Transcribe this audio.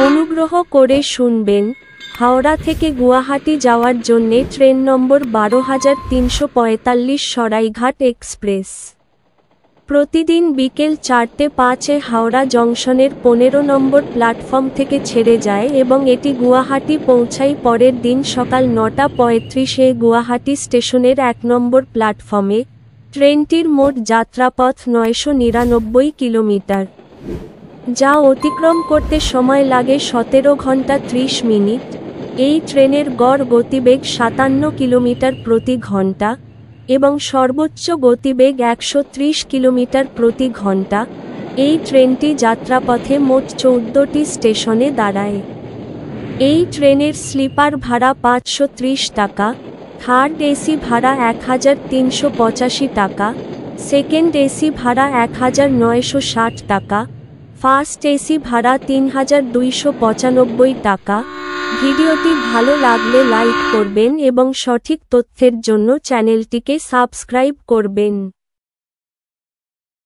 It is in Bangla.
অনুগ্রহ করে শুনবেন, হাওড়া থেকে গুয়াহাটি যাওয়ার জন্যে ট্রেন নম্বর ১২৩৪৫ সরাইঘাট এক্সপ্রেস প্রতিদিন বিকেল ৪:০৫-এ হাওড়া জংশনের ১৫ নম্বর প্ল্যাটফর্ম থেকে ছেড়ে যায় এবং এটি গুয়াহাটি পৌঁছায় পরের দিন সকাল ৯:৩৫-এ গুয়াহাটি স্টেশনের ১ নম্বর প্ল্যাটফর্মে। ট্রেনটির মোট যাত্রাপথ ৯৯৯ কিলোমিটার, যা অতিক্রম করতে সময় লাগে ১৭ ঘন্টা ৩০ মিনিট। এই ট্রেনের গড় গতিবেগ ৫৭ কিলোমিটার প্রতি ঘন্টা এবং সর্বোচ্চ গতিবেগ ১৩০ কিলোমিটার প্রতি ঘন্টা। এই ট্রেনটি যাত্রাপথে মোট ১৪টি স্টেশনে দাঁড়ায়। এই ট্রেনের স্লিপার ভাড়া ৫৩০ টাকা, থার্ড এসি ভাড়া ১৩৮৫ টাকা, সেকেন্ড এসি ভাড়া ১৯৬০ টাকা, ফার্স্ট এসি ভাড়া ৩২৯৫ টাকা। ভিডিওটি ভালো লাগলে লাইক করবেন এবং সঠিক তথ্যের জন্য চ্যানেলটিকে সাবস্ক্রাইব করবেন।